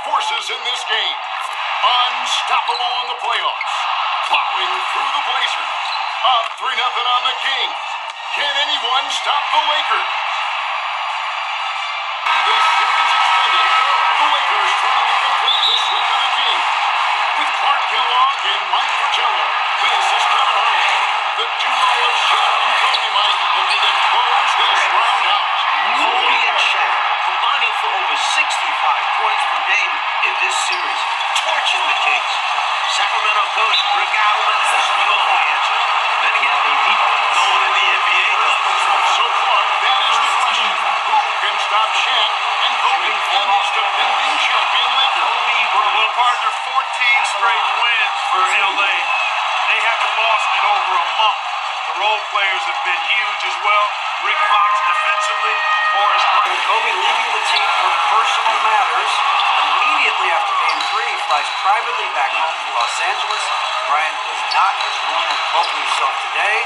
forces in this game. Unstoppable in the playoffs. Plowing through the Blazers. Up 3-0 on the Kings. Can anyone stop the Lakers? This series extended. The Lakers trying to complete the sweep of the Kings. With Clark Kellogg and Mike Fratello, this is Kevin Harlan. The duo of Shaq and Kobe, Mike, looking to close this round out. Kobe and Shaq combining for over 65 points per game in this series, torching the Kings. Sacramento coach Rick Adelman has no answers. Then again, no one in the NBA does. So, Clark, that is the question. Who can stop Shaq and Kobe and this defending champion Lakers? Well, partner, 14 straight wins for LA. They haven't lost in over a month. The role players have been huge as well. Rick Fox defensively, Horace Grant. Kobe leaving the team for personal matters. Immediately after Game 3, he flies privately back home to Los Angeles. Bryant was not his normal bubbly self today.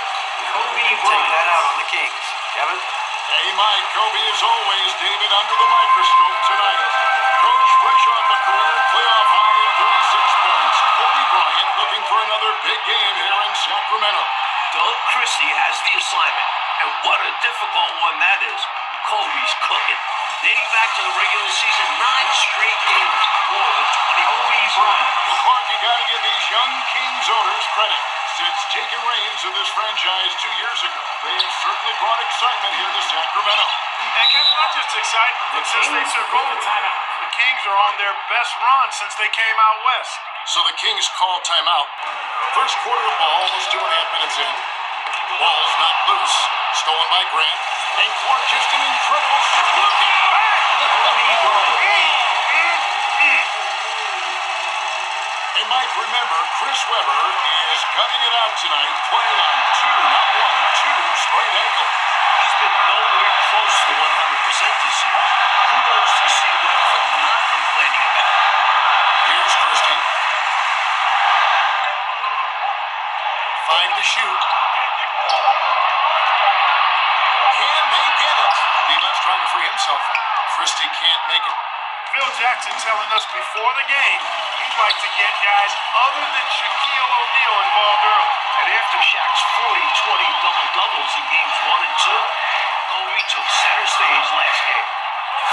Kobe take that out on the Kings. Kevin? Hey, Mike, Kobe as always, David, under the microscope tonight. Coach, fresh off a career playoff high of 36 points. Kobe Bryant looking for another big game here in Sacramento. Doug Christie has the assignment, and what a difficult one that is. Kobe's cooking. Dating back to the regular season, 9 straight games, more than 20 points. Well, Clark, you got to give these young Kings owners credit. Since taking reins of this franchise 2 years ago, they have certainly brought excitement here to Sacramento. And Kevin, not just excitement, but since they took over, the Kings are on their best run since they came out west. So the Kings call timeout. First quarter of ball, almost 2.5 minutes in. Ball's not loose. Stolen by Grant. And Clark just an incredible shot. Look out! And Mike, remember, Chris Webber is gutting it out tonight, playing on 2 sprained ankle. He's been nowhere close to 100% this year. Kudos to see Webb for not complaining about it. Here's Christie. 5 to shoot. Can they get it? Demon's trying to free himself. Christie can't make it. Phil Jackson telling us before the game he'd like to get guys other than Shaquille O'Neal involved early. And after Shaq's 40-20 double-doubles in games 1 and 2, Kobe took center stage last game.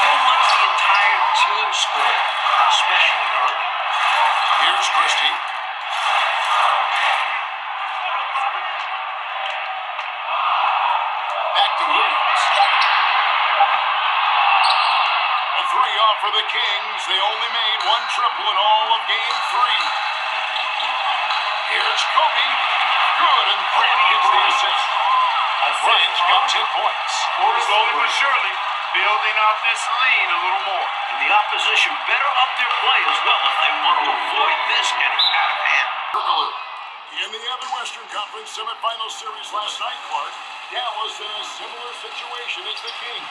Phil wants the entire team scored, especially early. Here's Christie. Back to Williams. A 3 off for the Kings. They only made 1 triple in all of Game 3. Here's Kobe. Good, and Bryant gets the assist. Bryant's got 10 points. Slowly but surely, building out this lead a little more. And the opposition better up their play as well if they want to avoid this getting out of hand. In the other Western Conference semifinal series last night, Clark, Dallas in a similar situation as the Kings.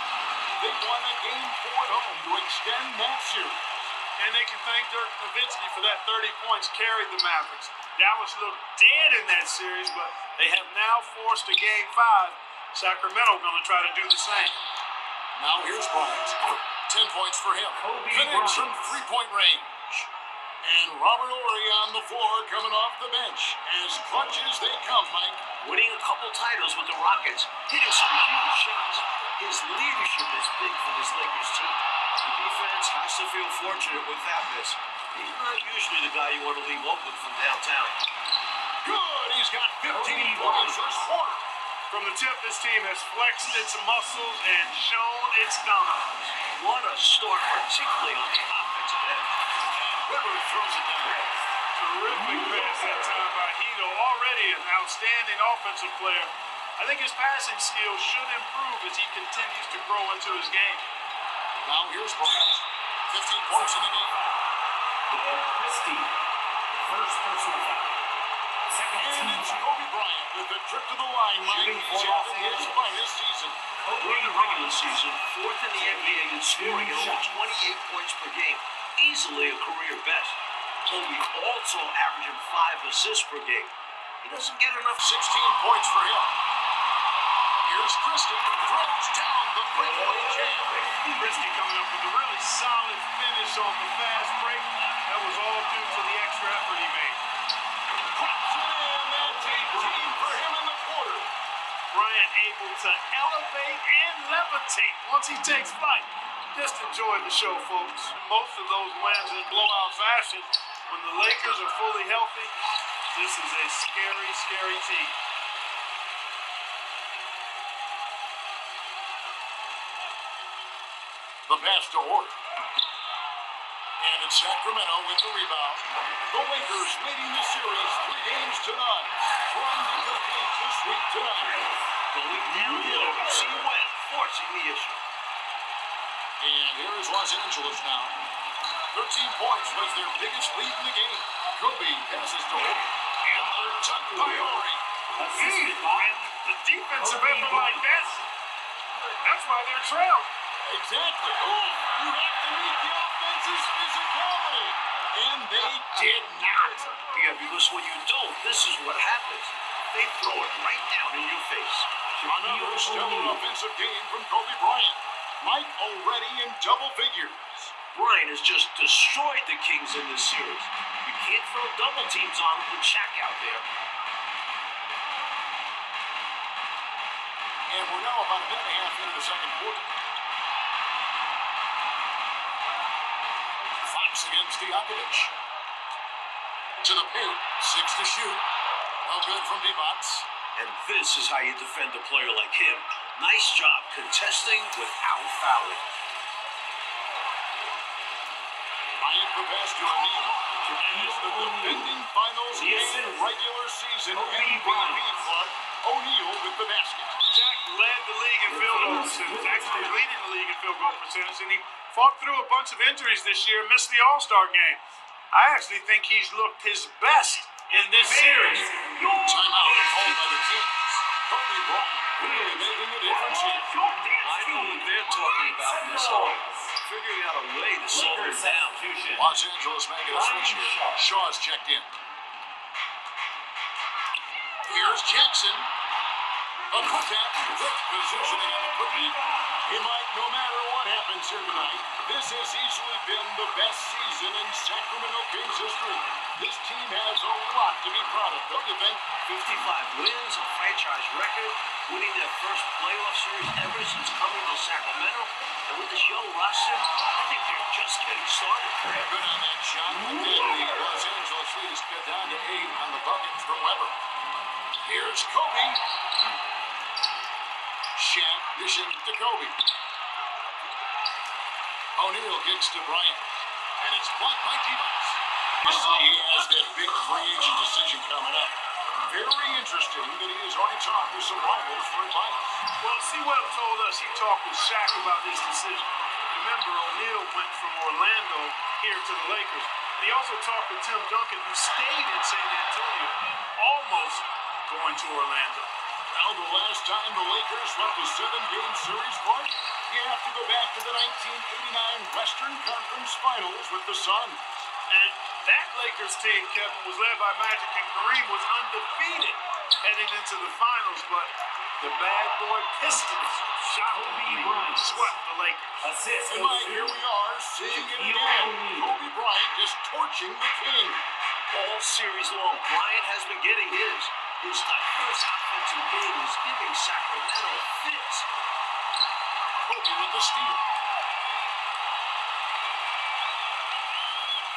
They won a Game 4 at home to extend that series. And they can thank Dirk Nowitzki for that 30 points carried the Mavericks. Dallas looked dead in that series, but they have now forced a Game 5. Sacramento going to try to do the same. Now here's Bryant. 10 points for him. Connects from 3-point range. And Robert Horry on the floor coming off the bench. As clutch as they come, Mike. Winning a couple titles with the Rockets, hitting some huge shots. His leadership is big for this Lakers team. The defense has to feel fortunate without this. He's not usually the guy you want to leave open from downtown. Good! He's got 15 points first quarter. From the tip, this team has flexed its muscles and shown its dominance. What a start, particularly on the offensive end. Webber throws it down. Terrific pass that time by Hito. Already an outstanding offensive player. I think his passing skills should improve as he continues to grow into his game. Now here's Bryant. 15 points in the game. Christie, first personal foul. Second And team it's foul. Kobe Bryant with the trip to the line. Shooting He's for having Los his Angeles. finest season. During the regular season, 4th in the NBA in scoring at over 28 points per game. Easily a career best. Kobe also averaging 5 assists per game. He doesn't get enough. 16 points for him. Here's Christie. Throws down the breakaway jam. Christie coming up with a really solid finish on the fast break. That was all due to the extra effort he made. Puts it in. That's 18 for him in the quarter. Bryant able to elevate and levitate once he takes flight. Just enjoy the show, folks. Most of those wins in blowout fashion. When the Lakers are fully healthy, this is a scary, scary team. The pass to Horton. And it's Sacramento with the rebound. The Lakers leading the series 3 games to none. Trying to complete the sweep tonight. Going downhill. See Webb forcing the issue. And here is Los Angeles now. 13 points was their biggest lead in the game. Kobe passes to Horton. And they're tucked by Horry. And the defensive effort like that, that's why they're trailing. Exactly. Oh, you have to meet the offense's physicality. And they did not. Yeah, because when you don't, this is what happens. They throw it right down in your face. Another stellar offensive game from Kobe Bryant. Mike already in double figures. Bryant has just destroyed the Kings in this series. You can't throw double teams on with Shaq out there. And we're now about a minute and a half into the second quarter. Fox against Stojakovic. To the paint, 6 to shoot. No good from Divac. And this is how you defend a player like him. Nice job contesting without fouling. Bryant for pass to O'Neal. And is the defending finals game regular season MVP Clark. O'Neal with the basket. Shaq led the league in field goal percentage, actually leading the league in field goal percentage, and he fought through a bunch of injuries this year, missed the All-Star game. I actually think he's looked his best in this series. Timeout called by the Kings. Kobe Bryant really making a difference here. I know what they're talking about in this hole. Figuring out a way to slow him down. Los Angeles making a switch here. Shaw's checked in. Here's Jackson. A put-back, quick positioning on the put-back. Hey, Mike, no matter what happens here tonight, this has easily been the best season in Sacramento Kings history. This team has a lot to be proud of, don't you think? 55 wins, a franchise record, winning their first playoff series ever since coming to Sacramento. And with this young roster, I think they're just getting started. Good on that shot. But then the Los Angeles Leafs get down to 8 on the bucket from Weber. Here's Kobe. Shaq dishing to Kobe. O'Neal kicks to Bryant. And it's blocked by Divac. Obviously, he has that big free agent decision coming up. Very interesting that he has already talked with some rivals for advice. Well, C. Webb told us he talked with Shaq about this decision. Remember, O'Neal went from Orlando here to the Lakers. And he also talked with Tim Duncan, who stayed in San Antonio, almost going to Orlando. Now, the last time the Lakers left a 7-game series, Clark, you have to go back to the 1989 Western Conference Finals with the Suns. And that Lakers team, Kevin, was led by Magic, and Kareem was undefeated heading into the finals, but the bad boy Pistons shockingly swept the Lakers. And Mike, here we are, seeing it again. Kobe Bryant just torching the King. All series long, Bryant has been getting his. His diverse offensive game is giving Sacramento fits. Kobe with the steal.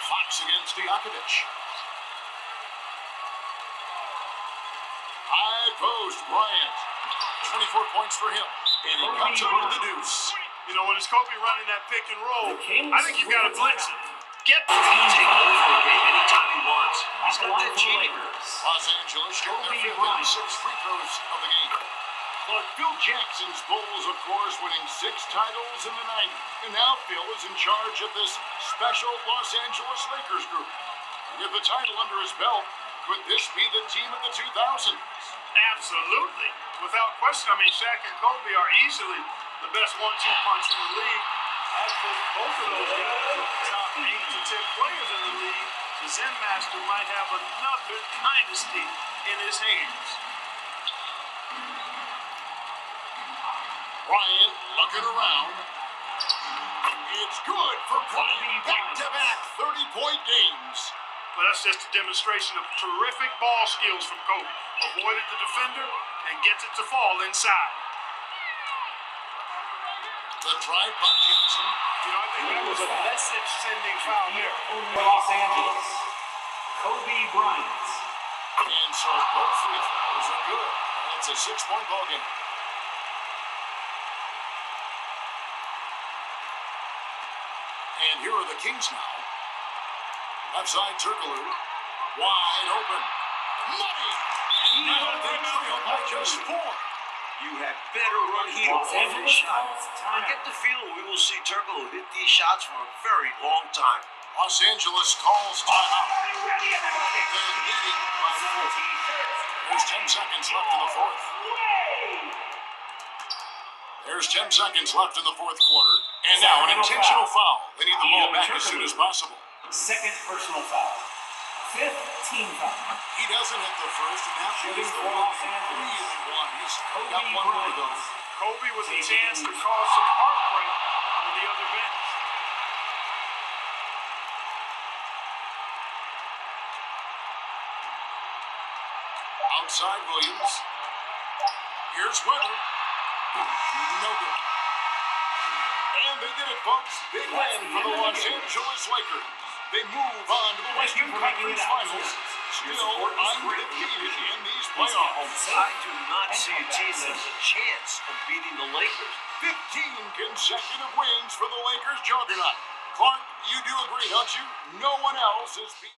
Fox against Stojakovic. High post, Bryant. 24 points for him. And he comes over the deuce. You know, when it's Kobe running that pick and roll, I think you've got to blitz him. Get the Take over a game anytime he wants. He's got that cheating. Los Angeles getting their 5th and 6th free throws of the game. Clark, Phil Jackson's Bulls, of course, winning 6 titles in the 90s. And now Phil is in charge of this special Los Angeles Lakers group. With the title under his belt, could this be the team of the 2000s? Absolutely. Without question. I mean, Shaq and Kobe are easily the best 1-2 punch in the league. I'd put both of those guys in the top 8 to 10 players in the league. The Zen Master might have another dynasty in his hands. Bryant looking around. It's good for Bryant. Back-to-back 30-point games. But that's just a demonstration of terrific ball skills from Kobe. Avoided the defender and gets it to fall inside. The drive by Johnson. You know, I think that was a message-sending foul there. Los Angeles. Kobe Bryant. And so both free throws are good. And it's a 6-point ball game. And here are the Kings now. Left side Turkoglu. Wide open. Money! And now they trail by just 4. You had better run heat Los off this Angeles shot. calls I timeout. get the feeling we will see Turkoglu hit these shots for a very long time. Los Angeles calls timeout. They're leading by 4. There's 10 seconds left in the fourth. There's 10 seconds left in the fourth quarter. And now an intentional foul. They need the ball back as soon as possible. Second personal foul. Fifth team foul. He doesn't hit the first, and that Shooting was the for one Los he Angeles. really wanted. He's Kobe got one more to go. Bryant. Kobe with a chance to cause some heartbreak on the other bench. Outside Williams. Here's Weber. No good. And they did it, folks. Big win for the Los Angeles Lakers. They move on to the Western Conference Finals. Still undefeated in these playoffs. I do not see a team that has a chance of beating the Lakers. 15 consecutive wins for the Lakers juggernaut. Clark, you do agree, don't you? No one else is beat.